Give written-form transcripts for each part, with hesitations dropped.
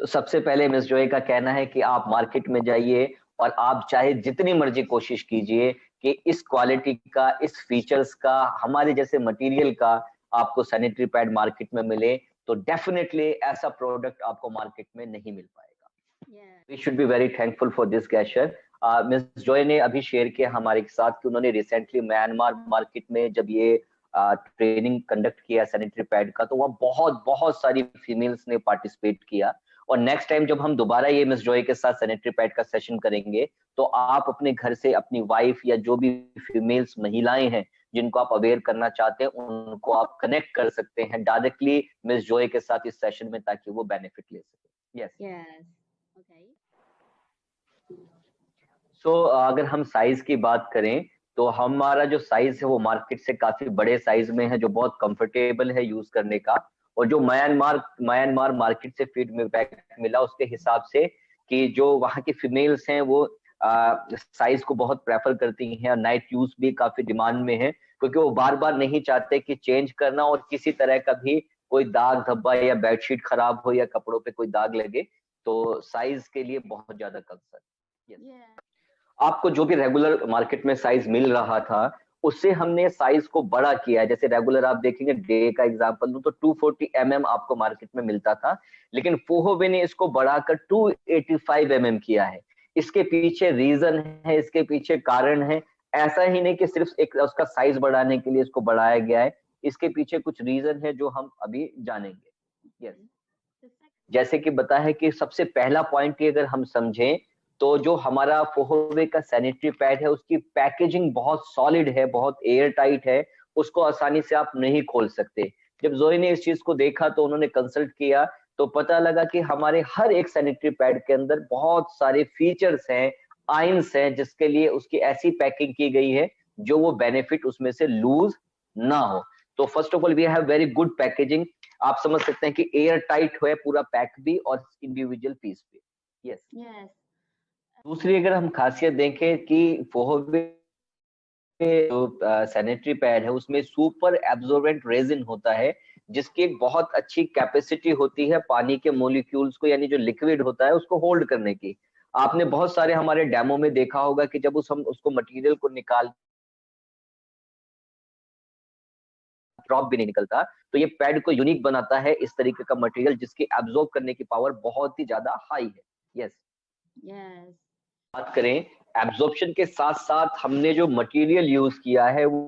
तो सबसे पहले मिस जॉय का कहना है कि आप मार्केट में जाइए और आप चाहे जितनी मर्जी कोशिश कीजिए कि इस क्वालिटी का, इस फीचर्स का, हमारे जैसे मटेरियल का आपको सैनिटरी पैड मार्केट में मिले, तो डेफिनेटली ऐसा प्रोडक्ट आपको मार्केट में नहीं मिल पाएगा। We should be very thankful for this gesture. Miss Joy ने अभी शेयर किया हमारे साथ कि उन्होंने रिसेंटली म्यांमार मार्केट में जब ये ट्रेनिंग कंडक्ट किया सैनिटरी पैड का, तो वहाँ बहुत बहुत सारी फीमेल्स ने पार्टिसिपेट किया। और नेक्स्ट टाइम जब हम दोबारा ये मिस जॉय के साथ सैनिटरी पैड का सेशन करेंगे, तो आप अपने घर से अपनी वाइफ या जो भी फीमेल्स महिलाएं हैं जिनको आप अवेयर करना चाहते हैं, उनको आप कनेक्ट कर सकते हैं डायरेक्टली मिस जॉय के साथ इस सेशन में, ताकि वो बेनिफिट ले सके। Yes, okay. सो अगर हम साइज की बात करें, तो हमारा जो साइज है वो मार्केट से काफी बड़े साइज में है, जो बहुत कंफर्टेबल है यूज करने का। और जो म्यांमार मार्केट से फीडबैक मिला उसके हिसाब से कि जो वहाँ की फीमेल्स हैं वो साइज को बहुत प्रेफर करती हैं, और नाइट यूज भी काफी डिमांड में है, क्योंकि वो बार बार नहीं चाहते कि चेंज करना और किसी तरह का भी कोई दाग धब्बा या बेडशीट खराब हो या कपड़ों पे कोई दाग लगे, तो साइज के लिए बहुत ज्यादा कंसर्न। आपको जो भी रेगुलर मार्केट में साइज मिल रहा था, उससे हमने साइज को बड़ा किया है। जैसे रेगुलर आप देखेंगे, डे का एग्जांपल दूं तो 240 आपको मार्केट में मिलता था, लेकिन फोहोवे ने इसको बढ़ाकर 285 किया है। इसके पीछे रीजन है, इसके पीछे कारण है। ऐसा ही नहीं कि सिर्फ एक उसका साइज बढ़ाने के लिए इसको बढ़ाया गया है, इसके पीछे कुछ रीजन है जो हम अभी जानेंगे। यस, जैसे कि बता है कि सबसे पहला पॉइंट ही अगर हम समझें, तो जो हमारा फोहोवे का सैनिटरी पैड है उसकी पैकेजिंग बहुत सॉलिड है, बहुत एयर टाइट है, उसको आसानी से आप नहीं खोल सकते। जब जोई ने इस चीज को देखा तो उन्होंने कंसल्ट किया, तो पता लगा कि हमारे हर एक सैनिटरी पैड के अंदर बहुत सारे फीचर्स हैं, आइंस हैं, जिसके लिए उसकी ऐसी पैकिंग की गई है जो वो बेनिफिट उसमें से लूज ना हो। तो first of all we have very good packaging. आप समझ सकते हैं कि एयर टाइट है पूरा पैक भी और इंडिविजुअल पीस भी। यस। दूसरी अगर हम खासियत देखें कि फोहोवे जो सैनिटरी पैड है उसमें सुपर एब्जॉर्बेंट रेजिन होता है, जिसकी एक बहुत अच्छी कैपेसिटी होती है पानी के मोलिक्यूल्स को, यानी जो लिक्विड होता है उसको होल्ड करने की। आपने बहुत सारे हमारे डेमो में देखा होगा कि जब हम उसको मटेरियल को निकाल ड्रॉप भी नहीं निकलता, तो ये पैड को यूनिक बनाता है इस तरीके का मटेरियल जिसकी एब्जॉर्ब करने की पावर बहुत ही ज्यादा हाई है। यस, बात करें एब्जॉर्प्शन के साथ साथ हमने जो मटेरियल यूज किया है वो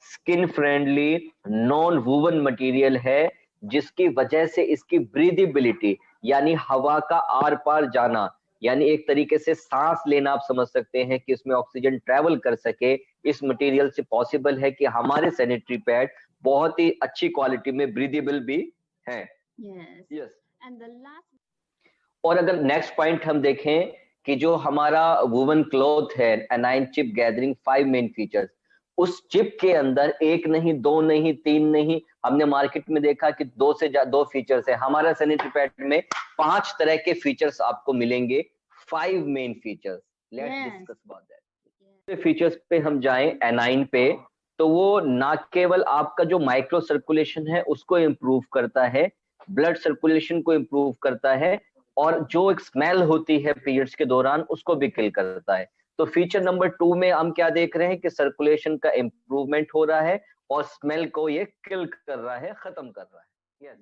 skin friendly non woven material है, जिसकी वजह से इसकी ब्रीदेबिलिटी यानी हवा का आर पार जाना, यानी एक तरीके से सांस लेना आप समझ सकते हैं कि इसमें ऑक्सीजन ट्रेवल कर सके, इस मटेरियल से पॉसिबल है कि हमारे सैनिटरी पैड बहुत ही अच्छी क्वालिटी में ब्रीदेबल भी हैं। यस, एंड द लास्ट, और अगर नेक्स्ट पॉइंट हम देखें कि जो हमारा वुवन क्लॉथ है, A9 chip gathering, 5 main features, उस चिप के अंदर एक नहीं, दो नहीं, तीन नहीं, हमने मार्केट में देखा कि दो फीचर्स है। हमारा सैनिटरी पैड में 5 तरह के फीचर्स आपको मिलेंगे, 5 main features. Let's discuss about that. Features पे हम जाएं एनाइन पे, तो वो ना केवल आपका जो माइक्रो सर्कुलेशन है उसको इम्प्रूव करता है, ब्लड सर्कुलेशन को इम्प्रूव करता है, और जो एक स्मेल होती है पीरियड्स के दौरान उसको भी किल करता है। तो फीचर नंबर 2 में हम क्या देख रहे हैं कि सर्कुलेशन का इम्प्रूवमेंट हो रहा है और स्मेल को ये किल कर रहा है, खत्म कर रहा है। यस।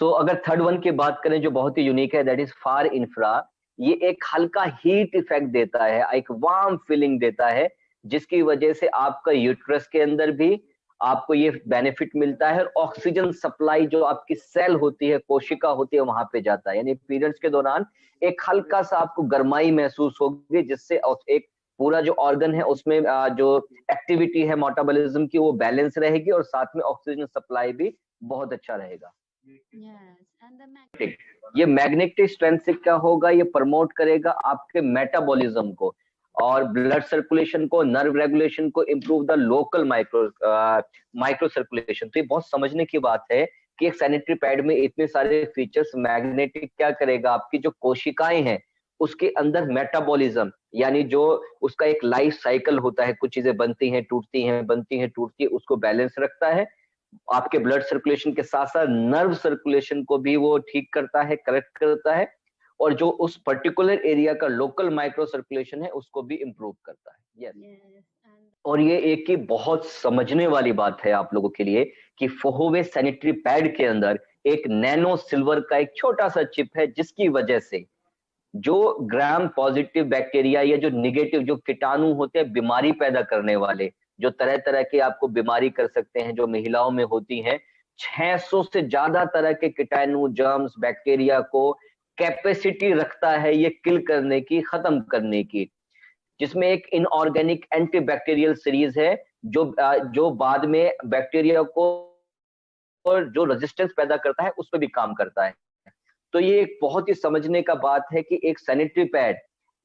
सो अगर थर्ड वन की बात करें जो बहुत ही यूनिक है, दैट इज फार इंफ्रा। ये एक हल्का हीट इफेक्ट देता है, एक वार्म फीलिंग देता है, जिसकी वजह से आपका यूट्रस के अंदर भी आपको ये बेनिफिट मिलता है, और ऑक्सीजन सप्लाई जो आपकी सेल होती है, कोशिका होती है, वहां पे जाता है। यानी पीरियड्स के दौरान एक हल्का सा आपको गर्माई महसूस होगी, जिससे एक पूरा जो ऑर्गन है उसमें जो एक्टिविटी है मेटाबॉलिज्म की वो बैलेंस रहेगी, और साथ में ऑक्सीजन सप्लाई भी बहुत अच्छा रहेगा। ये मैग्नेटिक स्ट्रेंथ से क्या होगा, ये प्रमोट करेगा आपके मेटाबॉलिज्म को और ब्लड सर्कुलेशन को, नर्व रेगुलेशन को, improve the local micro circulation. तो ये बहुत समझने की बात है कि एक सैनिटरी पैड में इतने सारे फीचर्स। मैग्नेटिक क्या करेगा, आपकी जो कोशिकाएं हैं उसके अंदर मेटाबॉलिज्म, यानी जो उसका एक लाइफ साइकिल होता है, कुछ चीजें बनती हैं, टूटती हैं, बनती हैं, टूटती है, उसको बैलेंस रखता है। आपके ब्लड सर्कुलेशन के साथ साथ नर्व सर्कुलेशन को भी वो ठीक करता है, करेक्ट करता है, और जो उस पर्टिकुलर एरिया का लोकल माइक्रो सर्कुलेशन है उसको भी इम्प्रूव करता है। यस। और ये एक ही बहुत समझने वाली बात है आप लोगों के लिए कि फोहोवे सैनिटरी पैड के अंदर एक नैनो सिल्वर का एक छोटा सा चिप है, जिसकी वजह से जो ग्राम पॉजिटिव बैक्टीरिया या जो निगेटिव जो कीटाणु होते हैं बीमारी पैदा करने वाले, जो तरह तरह की आपको बीमारी कर सकते हैं, जो महिलाओं में होती हैं, 600 से ज्यादा तरह के कीटाणु, जर्म्स, बैक्टीरिया को कैपेसिटी रखता है ये किल करने की, खत्म करने की, जिसमें एक इनऑर्गेनिक एंटीबैक्टीरियल सीरीज है जो बाद में बैक्टीरिया को और जो रेजिस्टेंस पैदा करता है उस पर भी काम करता है। तो ये एक बहुत ही समझने का बात है कि एक सैनिटरी पैड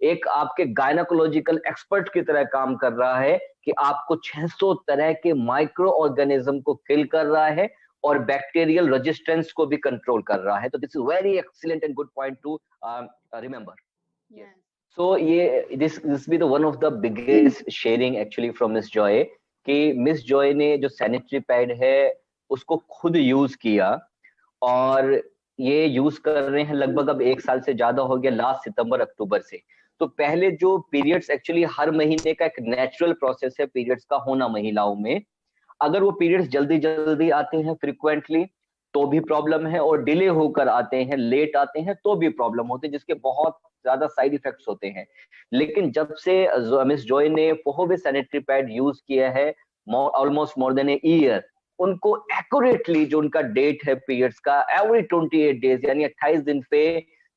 एक आपके गायनाकोलॉजिकल एक्सपर्ट की तरह काम कर रहा है कि आपको 600 तरह के माइक्रो ऑर्गेनिज्म को किल कर रहा है और बैक्टीरियल रेजिस्टेंस को भी कंट्रोल कर रहा है। तो this is very excellent and good point to remember. So ये this be the one of the biggest sharing actually from miss Joy, कि मिस जॉय ने जो सैनिटरी पैड है उसको खुद यूज किया, और ये यूज कर रहे हैं लगभग अब 1 साल से ज्यादा हो गया, लास्ट सितंबर अक्टूबर से। तो पहले जो पीरियड्स एक्चुअली हर महीने का एक नेचुरल प्रोसेस है पीरियड्स का होना महिलाओं में, अगर वो पीरियड्स जल्दी जल्दी आते हैं फ्रिक्वेंटली तो भी प्रॉब्लम है, और डिले होकर आते हैं, लेट आते हैं तो भी प्रॉब्लम होते हैं, जिसके बहुत ज्यादा साइड इफेक्ट्स होते हैं। लेकिन जब से मिस जॉय ने फोहोवे सैनिटरी पैड यूज किया है almost more than a year, उनको एक्यूरेटली जो उनका डेट है पीरियड्स का एवरी 28 डेज यानी 28 दिन पे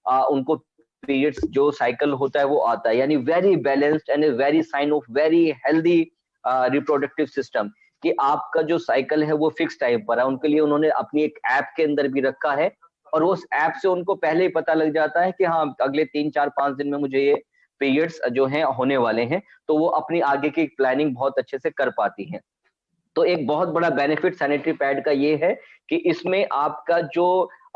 उनको पीरियड्स जो साइकिल होता है वो आता है, यानी very balanced and very sign of very healthy reproductive system, कि आपका जो साइकिल है वो फिक्स टाइम पर है। उनके लिए उन्होंने अपनी एक ऐप के अंदर भी रखा है, और उस ऐप से उनको पहले ही पता लग जाता है कि हाँ अगले 3 4 5 दिन में मुझे ये पीरियड्स जो हैं होने वाले हैं, तो वो अपनी आगे की प्लानिंग बहुत अच्छे से कर पाती हैं। तो एक बहुत बड़ा बेनिफिट सैनिटरी पैड का ये है कि इसमें आपका जो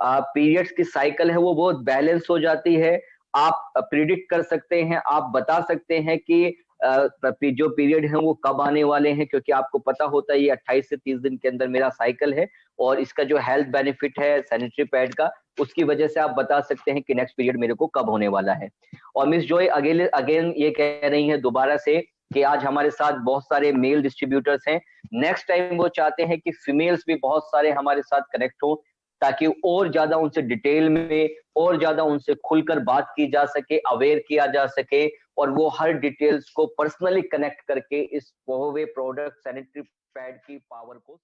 पीरियड्स की साइकिल है वो बहुत बैलेंस हो जाती है। आप प्रिडिक्ट कर सकते हैं, आप बता सकते हैं कि जो पीरियड है वो कब आने वाले हैं, क्योंकि आपको पता होता है ये 28 से 30 दिन के अंदर मेरा साइकिल है, और इसका जो हेल्थ बेनिफिट है सैनिटरी पैड का, उसकी वजह से आप बता सकते हैं कि नेक्स्ट पीरियड मेरे को कब होने वाला है। और मिस जॉय अगेन ये कह रही है दोबारा से कि आज हमारे साथ बहुत सारे मेल डिस्ट्रीब्यूटर्स हैं, नेक्स्ट टाइम वो चाहते हैं कि फीमेल्स भी बहुत सारे हमारे साथ कनेक्ट हो, ताकि और ज्यादा उनसे डिटेल में और ज्यादा उनसे खुलकर बात की जा सके, अवेयर किया जा सके, और वो हर डिटेल्स को पर्सनली कनेक्ट करके इस फोहोवे प्रोडक्ट सैनिटरी पैड की पावर को